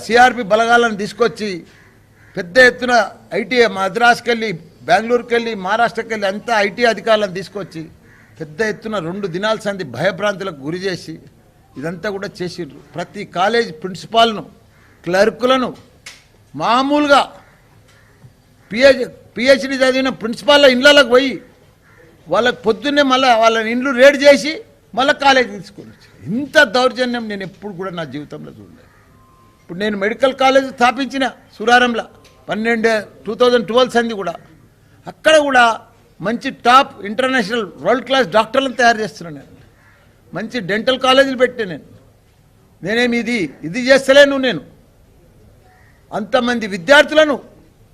CRP బలగాలను తీసుకొచ్చి పెద్ద ఎత్తున ఐటీ మద్రాసుకి వెళ్ళి బెంగళూరుకి వెళ్ళి మహారాష్ట్రకి వెళ్ళి అంతా ఐటీ అధికారులను తీసుకొచ్చి పెద్ద ఎత్తున 2 దినాల సంది భయభ్రాంతులకు గురి చేసి ఇదంతా కూడా చేసిండ్రు. ప్రతి కాలేజ్ ప్రిన్సిపాల్ను క్లర్కులను మామూలుగా పిహెచ్డి చదివిన ప్రిన్సిపాల్ల ఇండ్లకు పోయి వాళ్ళకి పొద్దున్నే మళ్ళీ వాళ్ళ ఇండ్లు రేడ్ చేసి మళ్ళీ కాలేజీ తీసుకొని వచ్చి ఇంత దౌర్జన్యం నేను ఎప్పుడు కూడా నా జీవితంలో చూడలేదు. ఇప్పుడు నేను మెడికల్ కాలేజ్ స్థాపించిన సురారంలో 2012 సంది కూడా అక్కడ కూడా మంచి టాప్ ఇంటర్నేషనల్ వరల్డ్ క్లాస్ డాక్టర్లను తయారు చేస్తున్నాను. నేను మంచి డెంటల్ కాలేజీలు పెట్టాను. నేనేమి ఇది చేస్తలేను. నేను అంతమంది విద్యార్థులను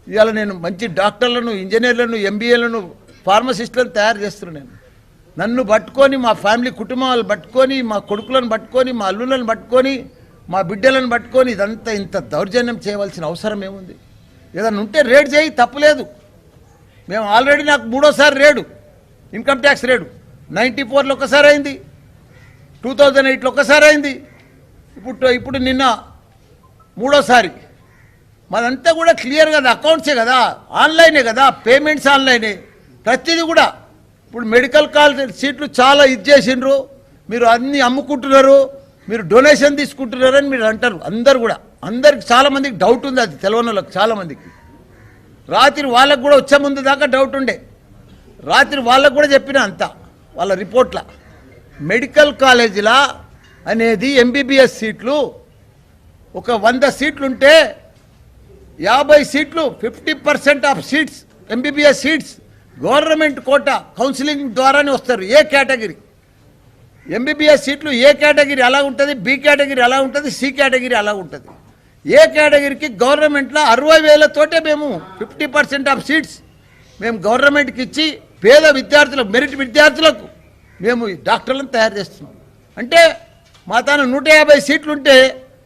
ఇవాళ నేను మంచి డాక్టర్లను, ఇంజనీర్లను, ఎంబీఏలను, ఫార్మసిస్టులను తయారు చేస్తున్నాను. నన్ను పట్టుకొని మా ఫ్యామిలీ కుటుంబాలను పట్టుకొని మా కొడుకులను పట్టుకొని మా అల్లులను పట్టుకొని మా బిడ్డలను పట్టుకొని ఇదంతా ఇంత దౌర్జన్యం చేయవలసిన అవసరం ఏముంది? ఏదన్నా ఉంటే రేడ్ చేయి, తప్పులేదు. మేము ఆల్రెడీ నాకు 3వ రేడు, ఇన్కమ్ ట్యాక్స్ రేడు 94లో ఒకసారి అయింది, 2008లో ఒకసారి అయింది, ఇప్పుడు నిన్న 3వ. మాదంతా కూడా క్లియర్ కదా, అకౌంట్సే కదా, ఆన్లైనే కదా, పేమెంట్స్ ఆన్లైనే ప్రతిదీ కూడా. ఇప్పుడు మెడికల్ కాలేజ్ సీట్లు చాలా చేసిండ్రు, మీరు అన్నీ అమ్ముకుంటున్నారు, మీరు డొనేషన్ తీసుకుంటున్నారని మీరు అంటారు. అందరు కూడా అందరికి చాలామందికి డౌట్ ఉంది, అది తెలవని వాళ్ళకి చాలామందికి. రాత్రి వాళ్ళకు కూడా వచ్చే ముందు దాకా డౌట్ ఉండే, రాత్రి వాళ్ళకు కూడా చెప్పిన అంతా వాళ్ళ రిపోర్ట్ల. మెడికల్ కాలేజీలా అనేది ఎంబీబీఎస్ సీట్లు ఒక 100 సీట్లుంటే 50 సీట్లు 50% of seats MBBS seats government quota counselling ద్వారానే వస్తారు. ఏ కేటగిరీ ఎంబీబీఎస్ సీట్లు ఏ కేటగిరీ అలా ఉంటుంది, బి కేటగిరీ అలా ఉంటుంది, సి కేటగిరీ అలా ఉంటుంది. ఏ కేటగిరీకి గవర్నమెంట్లో 60,000తోటే మేము 50% ఆఫ్ సీట్స్ మేము గవర్నమెంట్కి ఇచ్చి పేద విద్యార్థులకు, మెరిట్ విద్యార్థులకు మేము డాక్టర్లను తయారు చేస్తున్నాం. అంటే మా తాను 150 సీట్లుంటే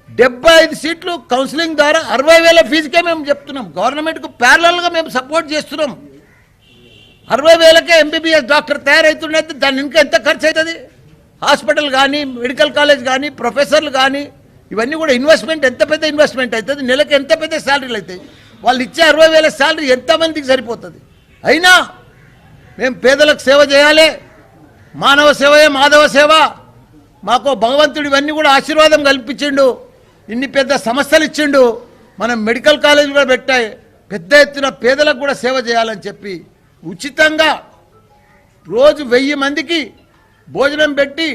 75 సీట్లు కౌన్సిలింగ్ ద్వారా 60,000 ఫీజుకే మేము చెప్తున్నాం. గవర్నమెంట్కు ప్యారలల్గా మేము సపోర్ట్ చేస్తున్నాం. 60,000కే ఎంబీబీఎస్ డాక్టర్ తయారవుతుండే దాని ఇంకా ఎంత ఖర్చు అవుతుంది? హాస్పిటల్ కానీ, మెడికల్ కాలేజ్ కానీ, ప్రొఫెసర్లు కానీ, ఇవన్నీ కూడా ఇన్వెస్ట్మెంట్ ఎంత పెద్ద ఇన్వెస్ట్మెంట్ అవుతుంది, నెలకు ఎంత పెద్ద శాలరీలు అవుతాయి. వాళ్ళు ఇచ్చే 60,000 శాలరీ ఎంతమందికి సరిపోతుంది? అయినా మేము పేదలకు సేవ చేయాలి, మానవ సేవయే మాధవ సేవ. మాకు భగవంతుడు ఇవన్నీ కూడా ఆశీర్వాదం కల్పించిండు, ఇన్ని పెద్ద సమస్యలు ఇచ్చిండు. మనం మెడికల్ కాలేజ్ కూడా పెట్టాయి, పెద్ద ఎత్తున పేదలకు కూడా సేవ చేయాలని చెప్పి ఉచితంగా రోజు 1000 మందికి భోజనం పెట్టి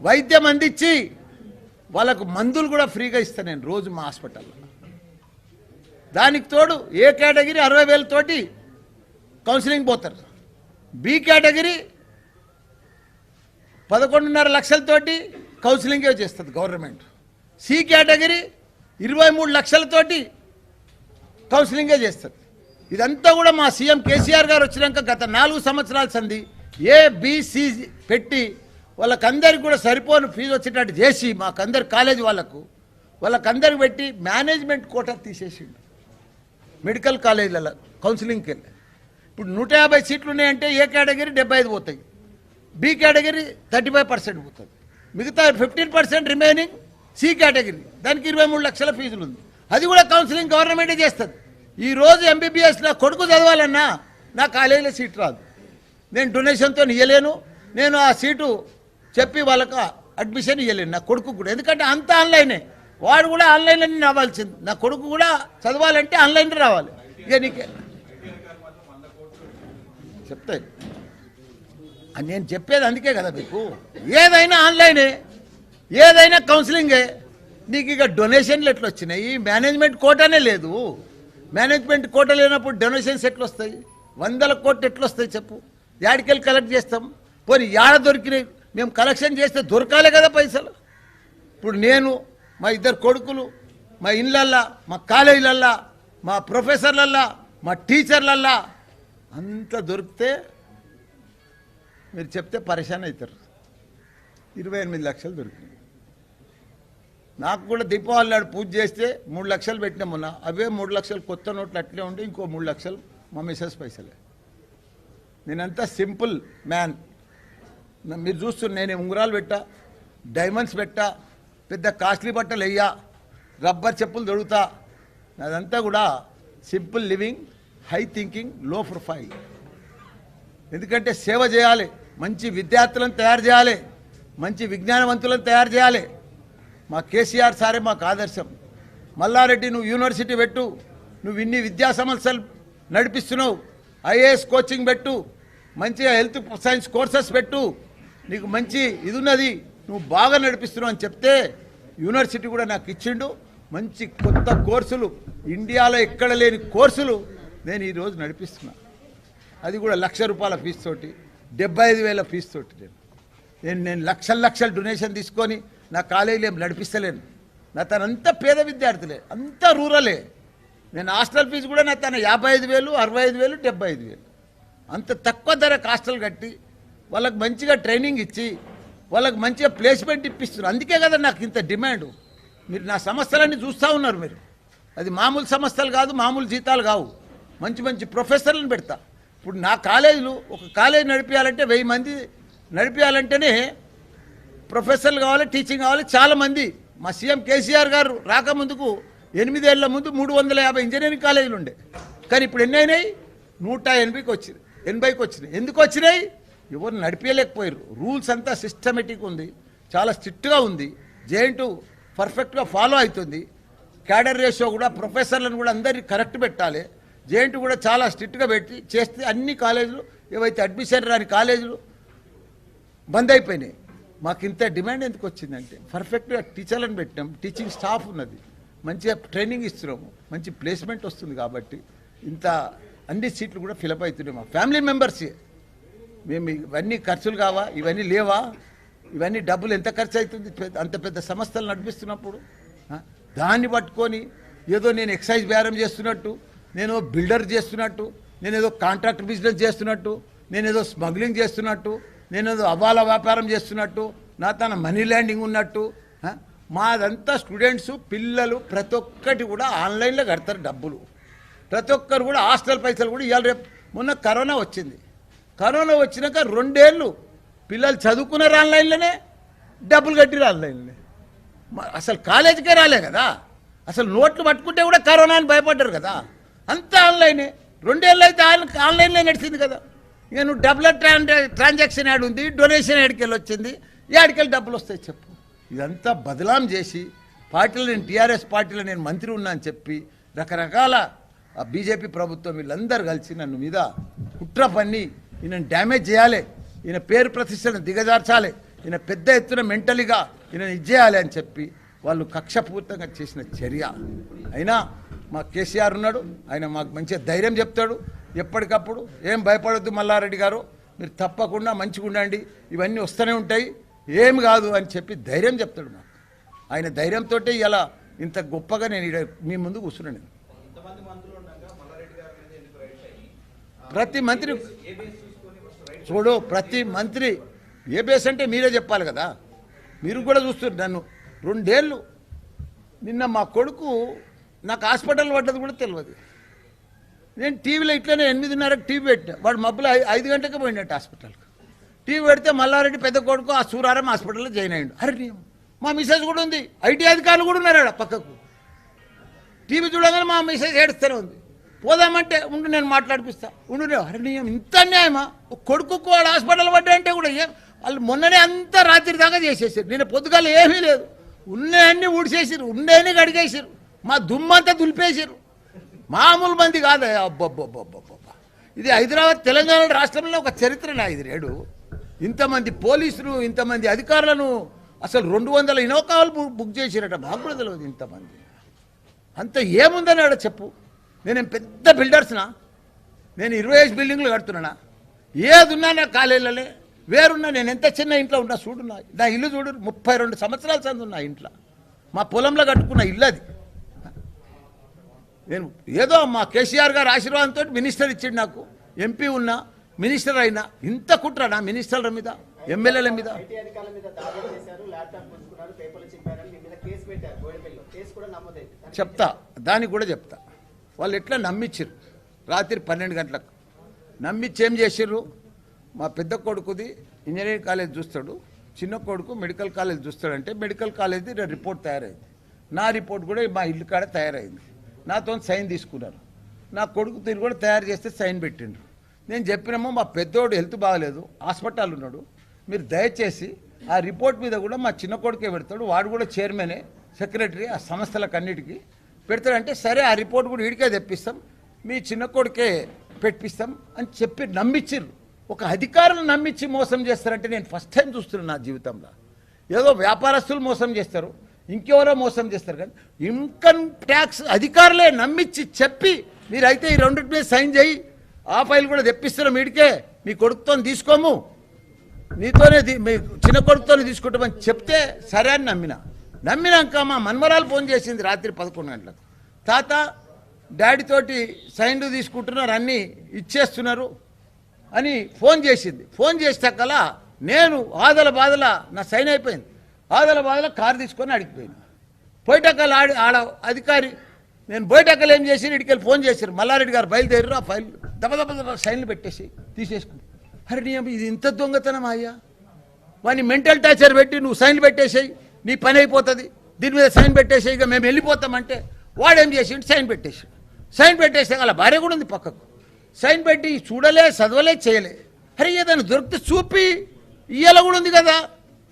వైద్యం అందించి వాళ్ళకు మందులు కూడా ఫ్రీగా ఇస్తాను నేను రోజు మా హాస్పిటల్లో. దానికి తోడు ఏ కేటగిరీ 60,000తోటి కౌన్సిలింగ్ పోతారు, బి కేటగిరీ 11.5 లక్షలతోటి కౌన్సిలింగే చేస్తుంది గవర్నమెంట్, సి కేటగిరీ 23 లక్షలతోటి కౌన్సిలింగే చేస్తుంది. ఇదంతా కూడా మా సీఎం కేసీఆర్ గారు వచ్చినాక గత 4 సంవత్సరాల సంది ఏబిసి పెట్టి వాళ్ళకందరికి కూడా సరిపోను ఫీజు వచ్చేటట్టు చేసి మాకందరు కాలేజీ వాళ్ళకందరికి పెట్టి మేనేజ్మెంట్ కోటా తీసేసిండు మెడికల్ కాలేజీలలో కౌన్సిలింగ్కి వెళ్ళి. ఇప్పుడు 150 సీట్లు ఉన్నాయంటే ఏ కేటగిరీ 75 పోతాయి, బి కేటగిరీ 35% పోతుంది, మిగతా 15% రిమైనింగ్ సి కేటగిరీ, దానికి 23 లక్షల ఫీజులు ఉంది. అది కూడా కౌన్సిలింగ్ గవర్నమెంటే చేస్తుంది. ఈరోజు ఎంబీబీఎస్ నా కొడుకు చదవాలన్నా నా కాలేజీలో సీట్ రాదు, నేను డొనేషన్తో ఇవ్వలేను, నేను ఆ సీటు చెప్పి వాళ్ళకు అడ్మిషన్ ఇవ్వలేను నా కొడుకు కూడా. ఎందుకంటే అంతా ఆన్లైనే, వాడు కూడా ఆన్లైన్లో రావాల్సింది. నా కొడుకు కూడా చదవాలంటే ఆన్లైన్లో రావాలి. ఇక నీకే చెప్తాయి నేను చెప్పేది అందుకే కదా మీకు, ఏదైనా ఆన్లైనే, ఏదైనా కౌన్సిలింగే. నీకు ఇక డొనేషన్లు ఎట్లా వచ్చినాయి? మేనేజ్మెంట్ కోటానే లేదు. మేనేజ్మెంట్ కోటా లేనప్పుడు డొనేషన్స్ ఎట్లా వస్తాయి? 100 కోట్లు ఎట్లా వస్తాయి చెప్పు? యాడికెళ్ళి కలెక్ట్ చేస్తాం? పోనీ యాడ దొరికినాయి? మేము కలెక్షన్ చేస్తే దొరకాలే కదా పైసలు. ఇప్పుడు నేను, మా 2 కొడుకులు, మా ఇళ్ళల్లా, మా కాలేజీలల్లా, మా ప్రొఫెసర్లల్లా, మా టీచర్లల్లా అంతా దొరికితే మీరు చెప్తే పరేషాన్ అవుతారు. 28 లక్షలు దొరికినాయి. నాకు కూడా దీపావళి నాడు పూజ చేస్తే 3 లక్షలు పెట్టినా మొన్న, అవే 3 లక్షలు కొత్త నోట్లు అట్లే ఉండి ఇంకో 3 లక్షలు మా మిసెస్ పైసలే. నేనంతా సింపుల్ మ్యాన్. మీరు చూస్తున్న నేను ఉంగరాలు పెట్టా, డైమండ్స్ పెట్టా, పెద్ద కాస్ట్లీ బట్టలు వెయ్యా, రబ్బర్ చెప్పులు దొరుకుతా. అదంతా కూడా సింపుల్ లివింగ్, హై థింకింగ్, లో ప్రొఫైల్. ఎందుకంటే సేవ చేయాలి, మంచి విద్యార్థులను తయారు చేయాలి, మంచి విజ్ఞానవంతులను తయారు చేయాలి. మా కేసీఆర్ సారే మాకు ఆదర్శం. మల్లారెడ్డి నువ్వు యూనివర్సిటీ పెట్టు, నువ్వు ఇన్ని విద్యా సంస్థలు నడిపిస్తున్నావు, ఐఏఎస్ కోచింగ్ పెట్టు, మంచిగా హెల్త్ సైన్స్ కోర్సెస్ పెట్టు, నీకు మంచి ఇది ఉన్నది, నువ్వు బాగా నడిపిస్తున్నావు అని చెప్తే యూనివర్సిటీ కూడా నాకు ఇచ్చిండు. మంచి కొత్త కోర్సులు, ఇండియాలో ఎక్కడ లేని కోర్సులు నేను ఈరోజు నడిపిస్తున్నా. అది కూడా ₹1,00,000 ఫీజు తోటి, 75,000 ఫీజు తోటి. నేను లక్షల డొనేషన్ తీసుకొని నా కాలేజీలో ఏం నడిపిస్తలేను. నా తనంతా పేద విద్యార్థులే, అంతా రూరలే. నేను హాస్టల్ ఫీజు కూడా నా తన 55,000, 65,000, 75,000 అంత తక్కువ ధరకు హాస్టల్ కట్టి వాళ్ళకి మంచిగా ట్రైనింగ్ ఇచ్చి వాళ్ళకి మంచిగా ప్లేస్మెంట్ ఇప్పిస్తున్నారు. అందుకే కదా నాకు ఇంత డిమాండ్. మీరు నా సంస్థలన్నీ చూస్తూ ఉన్నారు. మీరు అది మామూలు సంస్థలు కాదు, మామూలు జీతాలు కావు. మంచి మంచి ప్రొఫెసర్లను పెడతా. ఇప్పుడు నా కాలేజీలు, ఒక కాలేజీ నడిపించాలంటే 1000 మంది నడిపించాలంటేనే ప్రొఫెసర్లు కావాలి, టీచింగ్ కావాలి. చాలామంది మా సీఎం కేసీఆర్ గారు రాకముందుకు 8 ఏళ్ల ముందు 350 ఇంజనీరింగ్ కాలేజీలు ఉండే. కానీ ఇప్పుడు ఎన్ని అయినాయి? 180కి వచ్చింది, 80కి వచ్చినాయి. ఎందుకు వచ్చినాయి? ఎవరు నడిపించలేకపోయారు. రూల్స్ అంతా సిస్టమేటిక్ ఉంది, చాలా స్ట్రిక్ట్గా ఉంది. జేఎన్2 పర్ఫెక్ట్గా ఫాలో అవుతుంది. క్యాడర్ రేషియో కూడా, ప్రొఫెసర్లను కూడా అందరినీ కరెక్ట్ పెట్టాలి. జేఎన్2 కూడా చాలా స్ట్రిక్ట్గా పెట్టి చేస్తే అన్ని కాలేజీలు ఏవైతే అడ్మిషన్ రాని కాలేజీలు బంద్ అయిపోయినాయి. మాకు ఇంత డిమాండ్ ఎందుకు వచ్చిందంటే పర్ఫెక్ట్గా టీచర్లను పెట్టినాం, టీచింగ్ స్టాఫ్ ఉన్నది, మంచిగా ట్రైనింగ్ ఇస్తున్నాము, మంచి ప్లేస్మెంట్ వస్తుంది. కాబట్టి ఇంత అన్ని సీట్లు కూడా ఫిలప్ అవుతున్నాయి. మా ఫ్యామిలీ మెంబర్సే. మేము ఇవన్నీ ఖర్చులు కావా, ఇవన్నీ లేవా, ఇవన్నీ డబ్బులు ఎంత ఖర్చు అవుతుంది అంత పెద్ద సంస్థలు నడిపిస్తున్నప్పుడు? దాన్ని పట్టుకొని ఏదో నేను ఎక్సైజ్ బేరం చేస్తున్నట్టు, నేను బిల్డర్ చేస్తున్నట్టు, నేనేదో కాంట్రాక్ట్ బిజినెస్ చేస్తున్నట్టు, నేనేదో స్మగ్లింగ్ చేస్తున్నట్టు, నేనేదో అవాల వ్యాపారం చేస్తున్నట్టు, నా తన మనీ ల్యాండింగ్ ఉన్నట్టు. మాదంతా స్టూడెంట్స్, పిల్లలు ప్రతి ఒక్కటి కూడా ఆన్లైన్లో కడతారు డబ్బులు. ప్రతి ఒక్కరు కూడా హాస్టల్ పైసలు కూడా ఇవాళ రేపు. మొన్న కరోనా వచ్చింది. కరోనా వచ్చినాక 2 ఏళ్ళు పిల్లలు చదువుకున్నారు ఆన్లైన్లోనే, డబ్బులు కట్టిరు ఆన్లైన్లోనే. అసలు కాలేజీకే రాలే కదా. అసలు నోట్లు పట్టుకుంటే కూడా కరోనా అని భయపడ్డారు కదా. అంతా ఆన్లైనే. 2 ఏళ్ళు అయితే ఆన్లైన్లో నడిచింది కదా. ఇక నువ్వు డబ్బుల ట్రాన్సాక్షన్ యాడ్ ఉంది, డొనేషన్ యాడికెళ్ళి వచ్చింది, యాడికెళ్ళి డబ్బులు వస్తాయి చెప్పు. ఇదంతా బదలాం చేసి పార్టీలో, నేను టీఆర్ఎస్ పార్టీలో నేను మంత్రి ఉన్నా అని చెప్పి రకరకాల బీజేపీ ప్రభుత్వం వీళ్ళందరూ కలిసి నన్ను మీద కుట్ర పన్ని ఈయనను డ్యామేజ్ చేయాలి, ఈయన పేరు ప్రతిష్టను దిగజార్చాలి, ఈయన పెద్ద ఎత్తున మెంటలీగా ఈయన ఇచ్చేయాలి అని చెప్పి వాళ్ళు కక్షపూర్తంగా చేసిన చర్య. అయినా మా కేసీఆర్ ఉన్నాడు, ఆయన మాకు మంచిగా ధైర్యం చెప్తాడు ఎప్పటికప్పుడు. ఏం భయపడొద్దు మల్లారెడ్డి గారు, మీరు తప్పకుండా మంచిగా ఉండండి, ఇవన్నీ వస్తూనే ఉంటాయి, ఏం కాదు అని చెప్పి ధైర్యం చెప్తాడు మాకు. ఆయన ధైర్యంతో ఇలా ఇంత గొప్పగా నేను మీ ముందు కూర్చున్నాను. నేను ప్రతి మంత్రి చూడు, ప్రతి మంత్రి ఏ బేస్ అంటే మీరే చెప్పాలి కదా. మీరు కూడా చూస్తున్నారు నన్ను 2 ఏళ్ళు. నిన్న మా కొడుకు నాకు హాస్పిటల్ పడ్డది కూడా తెలియదు. నేను టీవీలో ఇట్లనే 8:30కి టీవీ పెట్టినా, వాడు మబ్బులో 5 గంటలకే పోయినట్టు హాస్పిటల్కి. టీవీ పెడితే మల్లారెడ్డి పెద్ద కొడుకు ఆ సూరారం హాస్పిటల్లో జాయిన్ అయ్యాడు. అరే మా మిసెస్ కూడా ఉంది, ఐటీ అధికారులు కూడా ఉన్నారు ఆడ పక్కకు. టీవీ చూడగానే మా మిసెస్ ఏడుస్తూనే ఉంది. పోదామంటే ఉండు నేను మాట్లాడిపిస్తా, ఉండు. అరే ఇంత అన్యాయమా? కొడుకు వాడు హాస్పిటల్ పడ్డా అంటే కూడా ఏం, వాళ్ళు మొన్ననే అంతా రాత్రి దాకా చేసేసారు. నేను పొద్దుగాల ఏమీ లేదు, ఉన్నాయన్నీ ఊడిసేసారు, ఉన్నాయన్నీ కడిగేసారు, మా దుమ్మంతా దులిపేసారు. మామూలు మంది కాదు. అబ్బబ్బబ్బబ్బబ్బ, ఇది హైదరాబాద్ తెలంగాణ రాష్ట్రంలో ఒక చరిత్రనే. 5 ఏడు ఇంతమంది పోలీసులు, ఇంతమంది అధికారులను, అసలు 200 ఇనోకాలు బుక్ చేసిరట. మాకు కూడా తెలియదు ఇంతమంది. అంత ఏముందన్నాడు చెప్పు. నేనేం పెద్ద బిల్డర్స్నా? నేను 25 బిల్డింగ్లు కడుతున్నానా? ఏదున్నా నా కాలేజీలనే వేరున్నా. నేను ఎంత చిన్న ఇంట్లో ఉన్నా చూడున్నా, నా ఇల్లు చూడు, 32 సంవత్సరాల చదువున్నా ఇంట్లో. మా పొలంలో కట్టుకున్న ఇల్లు అది. నేను ఏదో మా కేసీఆర్ గారు ఆశీర్వాదంతో మినిస్టర్ ఇచ్చిండు నాకు, ఎంపీ ఉన్నా, మినిస్టర్ అయినా. ఇంత కుట్రనా మినిస్టర్ల మీద, ఎమ్మెల్యేల మీద? చెప్తా, దానికి కూడా చెప్తా. వాళ్ళు ఎట్లా నమ్మించారు రాత్రి 12 గంటలకు. నమ్మించి ఏం చేసారు? మా పెద్ద కొడుకుది ఇంజనీరింగ్ కాలేజ్ చూస్తాడు, చిన్న కొడుకు మెడికల్ కాలేజ్ చూస్తాడంటే మెడికల్ కాలేజ్ది రిపోర్ట్ తయారైంది. నా రిపోర్ట్ కూడా మా ఇల్లు కాడ తయారైంది, నాతో సైన్ తీసుకున్నారు. నా కొడుకు తిరిగి కూడా తయారు చేస్తే సైన్ పెట్టిండ్రు. నేను చెప్పినామో మా పెద్దోడు హెల్త్ బాగలేదు, హాస్పిటల్ ఉన్నాడు, మీరు దయచేసి ఆ రిపోర్ట్ మీద కూడా మా చిన్న కొడుకే పెడతాడు, వాడు కూడా చైర్మనే సెక్రటరీ ఆ సంస్థలకు అన్నిటికీ పెడతాడంటే సరే ఆ రిపోర్ట్ కూడా వీడికే తెప్పిస్తాం, మీ చిన్న కొడుకే పెట్టిస్తాం అని చెప్పి నమ్మించారు. ఒక అధికారులను నమ్మించి మోసం చేస్తారంటే నేను ఫస్ట్ టైం చూస్తున్నాను నా జీవితంలో. ఏదో వ్యాపారస్తులు మోసం చేస్తారు, ఇంకెవరో మోసం చేస్తారు, కానీ ఇన్కమ్ ట్యాక్స్ అధికారులే నమ్మించి చెప్పి మీరైతే ఈ రెండింటి మీద సైన్ చేయి, ఆ ఫైల్ కూడా తెప్పిస్తున్నాం వీడికే, మీ కొడుకుతో తీసుకోము, నీతోనే మీ చిన్న కొడుకుతోనే తీసుకుంటామని చెప్తే సరే అని నమ్మినాక మా మన్మరాలు ఫోన్ చేసింది రాత్రి 11 గంటలకు, తాత డాడీతోటి సైన్లు తీసుకుంటున్నారు, అన్నీ ఇచ్చేస్తున్నారు అని ఫోన్ చేసింది. ఫోన్ చేసాకలా నేను ఆదల బాధల నా సైన్ అయిపోయింది, ఆదల బాధల కారు తీసుకొని అడిగిపోయాను. పోయిటక్కలు ఆడ అధికారి నేను పోయిటక్కలు ఏం చేసి ఇడికెళ్ళి ఫోన్ చేశారు, మల్లారెడ్డి గారు బయలుదేరారు, ఆ ఫైల్ దెబ్బ సైన్లు పెట్టేసి తీసేసుకుని. అరే నీ ఇది ఇంత దొంగతనం అయ్యా, వాడిని మెంటల్ టార్చర్ పెట్టి నువ్వు సైన్లు పెట్టేసేయి, నీ పని అయిపోతుంది, దీని మీద సైన్ పెట్టేసేయి, ఇక మేము వెళ్ళిపోతామంటే వాడేం చేసిండు సైన్ పెట్టేసి, సైన్ పెట్టేస్తే అలా భార్య కూడా ఉంది పక్కకు, సైన్ పెట్టి చూడలే చదవలే చేయలే. అరే ఏదైనా దొరికితే చూపి ఇయ్యాల కూడా ఉంది కదా,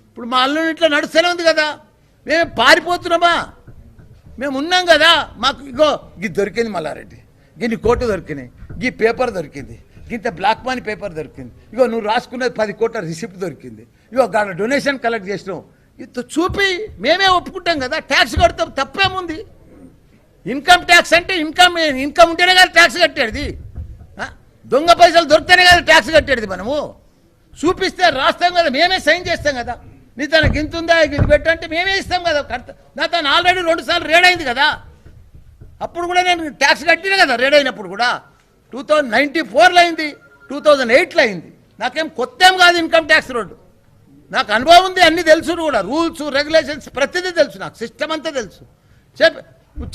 ఇప్పుడు మా అల్లుని ఇట్లా నడుస్తూనే ఉంది కదా, మేము పారిపోతున్నామా, మేము ఉన్నాం కదా, మాకు ఇగో గీ దొరికింది మల్లారెడ్డి, గిన్ని కోట్లు దొరికినాయి, గీ పేపర్ దొరికింది, ఇంత బ్లాక్ మనీ పేపర్ దొరికింది, ఇగో నువ్వు రాసుకున్నది 10 కోట్ల రిసిప్ట్ దొరికింది, ఇగో డొనేషన్ కలెక్ట్ చేసినావు, ఇది చూపి మేమే ఒప్పుకుంటాం కదా, ట్యాక్స్ కడతాం, తప్పేముంది. ఇన్కమ్ ట్యాక్స్ అంటే ఇన్కమ్ ఉంటేనే కదా ట్యాక్స్ కట్టేది, దొంగ పైసలు దొరికితేనే కదా ట్యాక్స్ కట్టేది. మనము చూపిస్తే రాస్తాం కదా, మేమే సైన్ చేస్తాం కదా, నీ తనకి ఇంత ఉందా ఇది పెట్టంటే మేమే ఇస్తాం కదా, నా తను ఆల్రెడీ 2 సార్లు రేడ్ అయింది కదా, అప్పుడు కూడా నేను ట్యాక్స్ కట్టినా కదా, రేడ్ అయినప్పుడు కూడా 2094లో అయింది, 2008లో అయింది, నాకేం కొత్త ఏం కాదు ఇన్కమ్ ట్యాక్స్ రోడ్డు, నాకు అనుభవం ఉంది, అన్నీ తెలుసు కూడా, రూల్స్ రెగ్యులేషన్స్ ప్రతిదీ తెలుసు, నాకు సిస్టమ్ అంతా తెలుసు.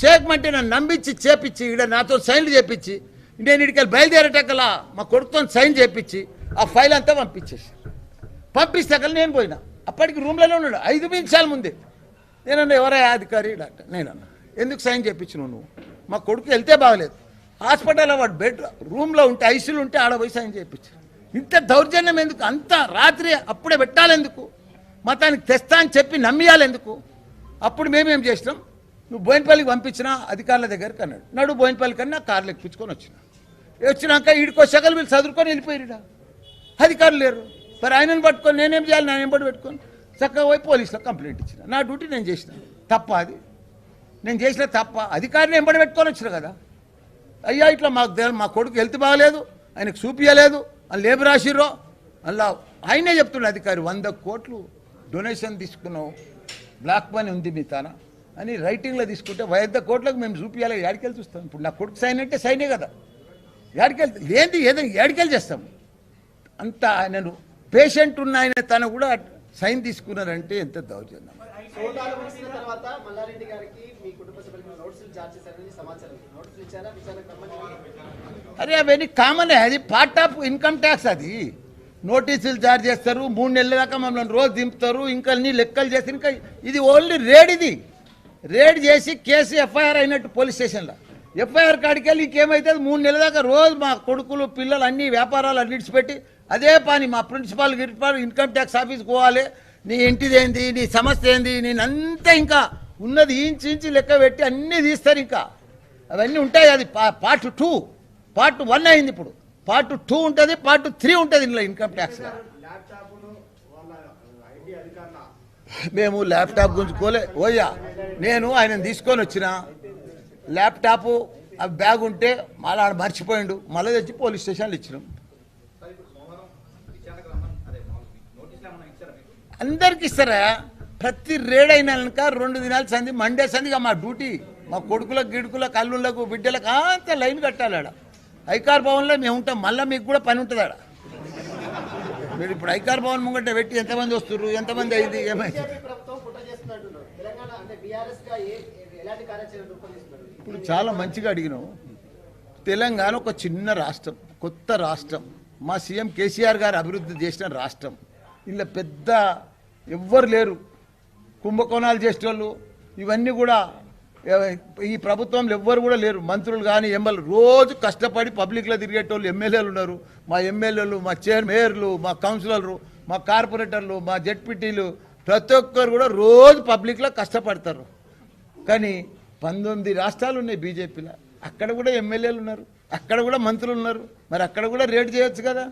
చేయకమంటే నన్ను నమ్మించి చేపించి ఇక్కడ నాతో సైన్లు చేపించి నేను ఇడికెళ్ళి బయలుదేరేటక్కలా మా కొడుకుతో సైన్ చేపించి ఆ ఫైల్ అంతా పంపిస్తాకల్లా నేను పోయినా, అప్పటికి రూమ్లోనే ఉన్నాడు 5 నిమిషాల ముందే. నేనన్నా ఎవరా అధికారి డాక్టర్, నేనన్నా ఎందుకు సైన్ చేయించినావు నువ్వు, మా కొడుకు వెళ్తే బాగలేదు, హాస్పిటల్లో వాడు బెడ్ రూమ్లో ఉంటే ఐసీలు ఉంటే ఆడ పోయి సైన్ చేయించు. ఇంత దౌర్జన్యం ఎందుకు, అంత రాత్రి అప్పుడే పెట్టాలెందుకు, మతానికి తెస్తా అని చెప్పి నమ్మియాలెందుకు. అప్పుడు మేమేం చేసినాం, నువ్వు బోయినపల్లికి పంపించినా అధికారుల దగ్గరికి అన్నాడు, నడు బోయినపల్లి కన్నా కార్లు ఎక్కించుకొని వచ్చినాక ఈడికో సగలు వీళ్ళు చదువుకొని వెళ్ళిపోయారు, అధికారులు లేరు, మరి ఆయనను పట్టుకొని నేనేం చేయాలి, నేను ఎంబడి పెట్టుకొని చక్కగా పోయి పోలీసులో కంప్లైంట్ ఇచ్చిన, నా డ్యూటీ నేను చేసిన, తప్ప అది నేను చేసిన తప్ప, అధికారిని ఎంబడి పెట్టుకొని వచ్చిన కదా, అయ్యా ఇట్లా మా కొడుకు హెల్త్ బాగలేదు, ఆయనకు చూపించలేదు అని లేబర్ రాసిర్రో అలా ఆయనే చెప్తుండే అధికారి 100 కోట్లు డొనేషన్ తీసుకున్నావు, బ్లాక్ మనీ ఉంది మీ తాన అని రైటింగ్లో తీసుకుంటే 100 కోట్లకు మేము చూపించాలి, ఏడికెళ్ళి చూస్తాం. ఇప్పుడు నా కొడుకు సైన్ అంటే సైనే కదా, ఏడికెళ్తే లేని ఏదైనా ఏడికెళ్ళి చేస్తాం. అంత ఆయనను పేషెంట్ ఉన్న ఆయన తను కూడా సైన్ తీసుకున్నారంటే ఎంత దౌర్జన్యం. అరే అవన్నీ కామన్, అది పార్ట్ ఆఫ్ ఇన్కమ్ ట్యాక్స్, అది నోటీసులు జారీ చేస్తారు, 3 నెలల దాకా మమ్మల్ని రోజు దింపుతారు, ఇంకా అన్ని లెక్కలు చేస్తారు. ఇంకా ఇది ఓన్లీ రేడ్, ఇది రేడ్ చేసి కేసు ఎఫ్ఐఆర్ అయినట్టు పోలీస్ స్టేషన్లో ఎఫ్ఐఆర్ కాడికి వెళ్ళి ఇంకేమైతుంది 3 నెలల దాకా రోజు మా కొడుకులు పిల్లలు అన్ని వ్యాపారాలు అన్నిటిసి పెట్టి అదే పని మా ప్రిన్సిపాల్ ఇన్కమ్ ట్యాక్స్ ఆఫీస్కి పోవాలి, నీ ఇంటిదేంది, నీ సమస్య ఏంది, నేనంతా ఇంకా ఉన్నది ఇంచి లెక్క పెట్టి అన్నీ తీస్తారు. ఇంకా అవన్నీ ఉంటాయి, అది పార్ట్ 2, పార్ట్ 1 అయింది, ఇప్పుడు పార్ట్ 2 ఉంటుంది, పార్ట్ 3 ఉంటుంది ఇందులో ఇన్కమ్ ట్యాక్స్లో. మేము ల్యాప్టాప్ గుంజుకోలే ఓయ్యా, నేను ఆయన తీసుకొని వచ్చిన ల్యాప్టాప్ ఆ బ్యాగ్ ఉంటే మళ్ళీ ఆడ మర్చిపోయిండు, మళ్ళీ తెచ్చి పోలీస్ స్టేషన్లో ఇచ్చినాం. అందరికి ఇస్తారా, ప్రతి రేడ్ అయినాక 2 దినాలు సంది, మండే సందిగా మా డ్యూటీ, మా కొడుకులకు గిడుకులకు అల్లుళ్ళకు బిడ్డలకు అంత లైన్ కట్టాలి. ఆడ ఐకార్ భవన్లో మేము ఉంటాం, మళ్ళీ మీకు కూడా పని ఉంటుంది ఆడ. మీరు ఇప్పుడు ఐకార్ భవన్ ముంగట పెట్టి ఎంతమంది వస్తున్నారు, ఎంతమంది అయింది, ఏమైంది. ఇప్పుడు చాలా మంచిగా అడిగినావు. తెలంగాణ ఒక చిన్న రాష్ట్రం, కొత్త రాష్ట్రం, మా సీఎం కేసీఆర్ గారు అభివృద్ధి చేసిన రాష్ట్రం. ఇలా పెద్ద ఎవ్వరు లేరు, కుంభకోణాలు చేసేటోళ్ళు, ఇవన్నీ కూడా ఈ ప్రభుత్వంలో ఎవ్వరు కూడా లేరు. మంత్రులు కానీ ఎమ్మెల్యేలు రోజు కష్టపడి పబ్లిక్లో తిరిగేటోళ్ళు ఎమ్మెల్యేలు ఉన్నారు. మా ఎమ్మెల్యేలు, మా మేయర్లు, మా కౌన్సిలర్లు, మా కార్పొరేటర్లు, మా జెడ్పీటీలు ప్రతి ఒక్కరు కూడా రోజు పబ్లిక్లో కష్టపడతారు. కానీ 19 రాష్ట్రాలు ఉన్నాయి బీజేపీలో. అక్కడ కూడా ఎమ్మెల్యేలు ఉన్నారు, అక్కడ కూడా మంత్రులు ఉన్నారు. మరి అక్కడ కూడా రేట్ చేయొచ్చు కదా.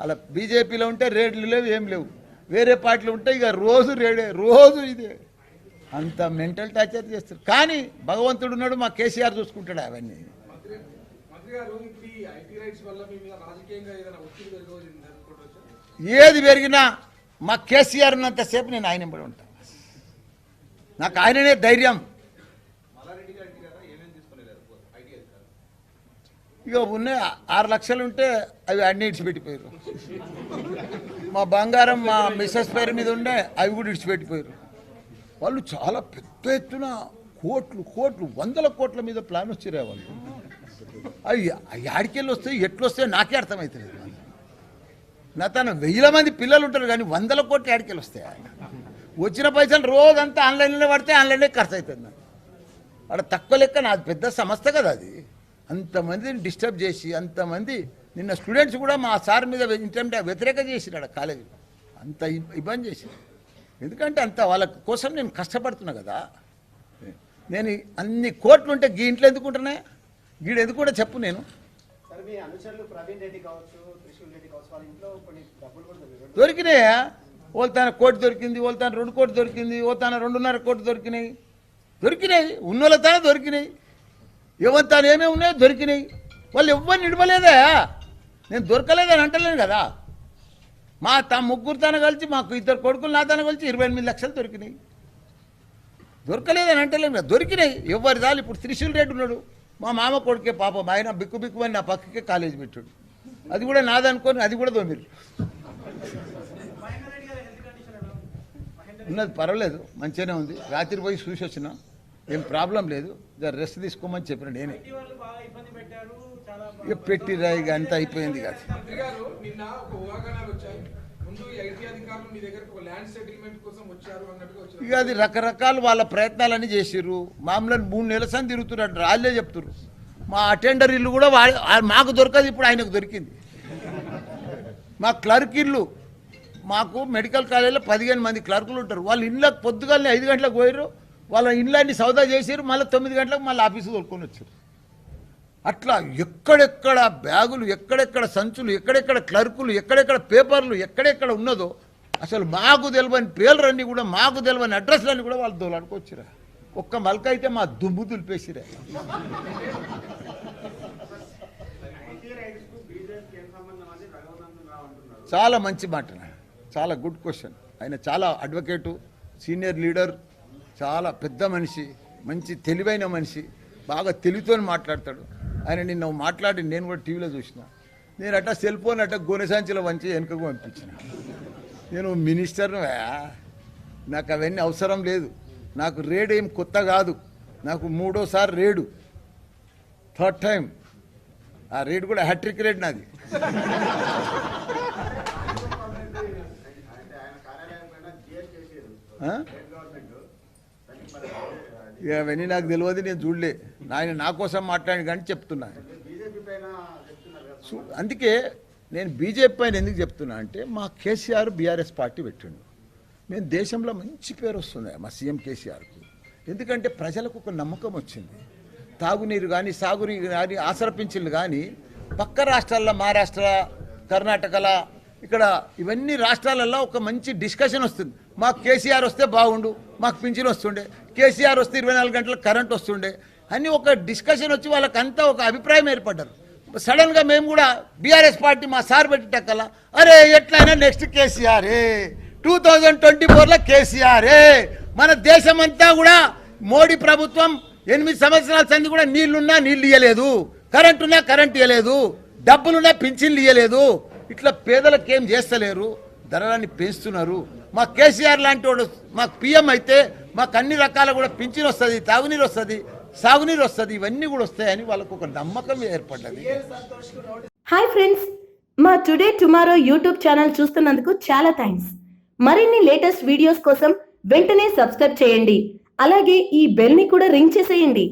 అలా బీజేపీలో ఉంటే రేట్లు లేవు, ఏం లేవు. వేరే పార్టీలు ఉంటే ఇక రోజు రేడే, రోజు ఇదే. అంత మెంటల్ టార్చర్ చేస్తారు. కానీ భగవంతుడు ఉన్నాడు, మా కేసీఆర్ చూసుకుంటాడు అవన్నీ. ఏది పెరిగినా మా కేసీఆర్ ఉన్నంతసేపు నేను ఆయన ఎంబడి ఉంటాను. నాకు ఆయననే ధైర్యం. ఇక ఉన్నాయి 6 లక్షలు ఉంటే అవి అన్నీ ఇడిచిపెట్టిపోయారు. మా బంగారం మా మిస్సెస్ పేరు మీద ఉండే అవి కూడా ఇడిచిపెట్టిపోయారు. వాళ్ళు చాలా పెద్ద ఎత్తున కోట్లు కోట్లు 100 కోట్ల మీద ప్లాన్ వచ్చిరా వాళ్ళు. అవి ఆడికెళ్ళి వస్తాయి, ఎట్లొస్తాయో నాకే అర్థమవుతుంది. నా తన 1000 మంది పిల్లలు ఉంటారు కానీ 100 కోట్లు ఆడికెళ్ళి వస్తాయి. వచ్చిన పైసలు రోజంతా ఆన్లైన్లో పడితే ఆన్లైన్లో ఖర్చు అవుతుంది. అక్కడ తక్కువ లెక్క నాది పెద్ద సంస్థ కదా అది. అంతమందిని డిస్టర్బ్ చేసి, అంతమంది నిన్న స్టూడెంట్స్ కూడా మా సార్ మీద వ్యతిరేకం చేసినాడు కాలేజీలో. అంత ఇబ్బంది చేసి, ఎందుకంటే అంత వాళ్ళ కోసం నేను కష్టపడుతున్నా కదా. నేను అన్ని కోట్లు ఉంటే గీ ఇంట్లో ఎందుకుంటున్నాయి, గీడు ఎందుకు కూడా చెప్పు. నేను దొరికినాయా? ఓల్తాన కోటి దొరికింది, ఓల్తాన 2 కోట్లు దొరికింది, ఓల్తాన 2.5 కోట్లు దొరికినాయి. ఉన్నోళ్ళతానే దొరికినాయి. ఎవరితాను ఏమేమి ఉన్నాయో దొరికినాయి. వాళ్ళు ఎవ్వరిని నిడవలేదా? నేను దొరకలేదని అంటలేను కదా. మా ముగ్గురు తన కలిసి, మాకు 2 కొడుకులు నా తన కలిసి 28 లక్షలు దొరికినాయి. దొరకలేదని అంటలేను కదా, దొరికినాయి. ఎవరి దాని ఇప్పుడు త్రిశూల్ రెడ్డి ఉన్నాడు, మా మామ కొడుకే పాపం. ఆయన బిక్కు బిక్కుమని నా పక్కకే కాలేజీ పెట్టాడు. అది కూడా నాదనుకొని అది కూడా దొమిరు ఉన్నది. పర్వాలేదు, మంచిగానే ఉంది. రాత్రి పోయి చూసి వచ్చినా, ఏం ప్రాబ్లం లేదు. రెస్ట్ తీసుకోమని చెప్పిన నేనే. ఇక పెట్టిరా, ఇక అంతా అయిపోయింది కదా. ఇక అది రకరకాల వాళ్ళ ప్రయత్నాలన్నీ చేసిర్రు. మామూలు 3 నెలల సంది తిరుగుతున్నారు, వాళ్ళే చెప్తున్నారు. మా అటెండర్ ఇల్లు కూడా మాకు దొరకదు, ఇప్పుడు ఆయనకు దొరికింది. మా క్లర్క్ ఇల్లు, మాకు మెడికల్ కాలేజీలో 15 మంది క్లర్కులు ఉంటారు. వాళ్ళు ఇళ్ళకి పొద్దుగానే 5 గంటలకు పోయారు. వాళ్ళ ఇళ్ళని సౌదా చేసారు, మళ్ళీ 9 గంటలకు మళ్ళీ ఆఫీసు తోలుకొని వచ్చారు. అట్లా ఎక్కడెక్కడ బ్యాగులు, ఎక్కడెక్కడ సంచులు, ఎక్కడెక్కడ క్లర్కులు, ఎక్కడెక్కడ పేపర్లు, ఎక్కడెక్కడ ఉన్నదో అసలు మాకు తెలియని పేర్లన్నీ కూడా, మాకు తెలియని అడ్రస్లన్నీ కూడా వాళ్ళు దోలాడుకొచ్చిరా. ఒక్క మల్క అయితే మా దుమ్ము దులిపేసిరా. చాలా మంచి మాట, చాలా గుడ్ క్వశ్చన్. ఆయన చాలా అడ్వకేటు, సీనియర్ లీడర్, చాలా పెద్ద మనిషి, మంచి తెలివైన మనిషి, బాగా తెలివితో మాట్లాడతాడు. ఆయన నిన్న మాట్లాడి నేను కూడా టీవీలో చూసిన. నేను అట్లా సెల్ ఫోన్ అట్లా గోనె వంచి వెనుకకు పంపించిన. నేను మినిస్టర్ను, నాకు అవన్నీ అవసరం లేదు. నాకు రేడ్ ఏం కొత్త కాదు. నాకు 3వ రేడు, 3rd టైం. ఆ రేడ్ కూడా హ్యాట్రిక్ రేడ్ నాది. ఇక అవన్నీ నాకు తెలియదు, నేను చూడలే. ఆయన నా కోసం మాట్లాడి కానీ చెప్తున్నా. అందుకే నేను బీజేపీ పైన ఎందుకు చెప్తున్నా అంటే, మా కేసీఆర్ బీఆర్ఎస్ పార్టీ పెట్టిండు. మేము దేశంలో మంచి పేరు వస్తుంది మా సీఎం కేసీఆర్కు. ఎందుకంటే ప్రజలకు ఒక నమ్మకం వచ్చింది. తాగునీరు కానీ, సాగునీరు కానీ, ఆసరా పింఛన్లు కానీ పక్క రాష్ట్రాల్లో, మహారాష్ట్ర, కర్ణాటకలో, ఇక్కడ ఇవన్నీ రాష్ట్రాలలో ఒక మంచి డిస్కషన్ వస్తుంది. మాకు కేసీఆర్ వస్తే బాగుండు, మాకు పింఛన్ వస్తుండే, కేసీఆర్ వస్తే 24 గంటలకు కరెంట్ వస్తుండే అని ఒక డిస్కషన్ వచ్చి వాళ్ళకంతా ఒక అభిప్రాయం ఏర్పడ్డారు. సడన్గా మేము కూడా బీఆర్ఎస్ పార్టీ మా సార్ పెట్టేటక్కల్లా, అరే ఎట్లయినా నెక్స్ట్ కేసీఆరే, 2024లో కేసీఆరే. మన దేశమంతా కూడా మోడీ ప్రభుత్వం 8 సంవత్సరాల సంది కూడా నీళ్లున్నా నీళ్ళు ఇయ్యలేదు, కరెంటున్నా కరెంట్ ఇయ్యలేదు, డబ్బులున్నా పింఛన్లు ఇయ్యలేదు. ఇట్లా పేదలకు ఏం చేస్తలేరు, ధరలన్నీ పెంచుతున్నారు. మా కేసీఆర్ లాంటి వాడు మాకు పీఎం అయితే మాకు అన్ని రకాల కూడా పింఛన్ వస్తుంది, తాగునీరు వస్తుంది, సాగునీరు వస్తుంది, ఇవన్నీ కూడా వస్తాయని వాళ్ళకు ఒక నమ్మకం ఏర్పడ్డది. హాయ్ ఫ్రెండ్స్, మా టుడే టుమారో యూట్యూబ్ ఛానల్ చూస్తున్నందుకు చాలా థ్యాంక్స్. మరిన్ని లేటెస్ట్ వీడియోస్ కోసం వెంటనే సబ్స్క్రైబ్ చేయండి. అలాగే ఈ బెల్ ని కూడా రింగ్ చేసేయండి.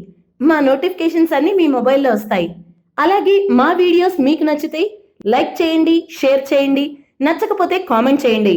మా నోటిఫికేషన్స్ అన్ని మీ మొబైల్లో వస్తాయి. అలాగే మా వీడియోస్ మీకు నచ్చితే లైక్ చేయండి, షేర్ చేయండి, నచ్చకపోతే కామెంట్ చేయండి.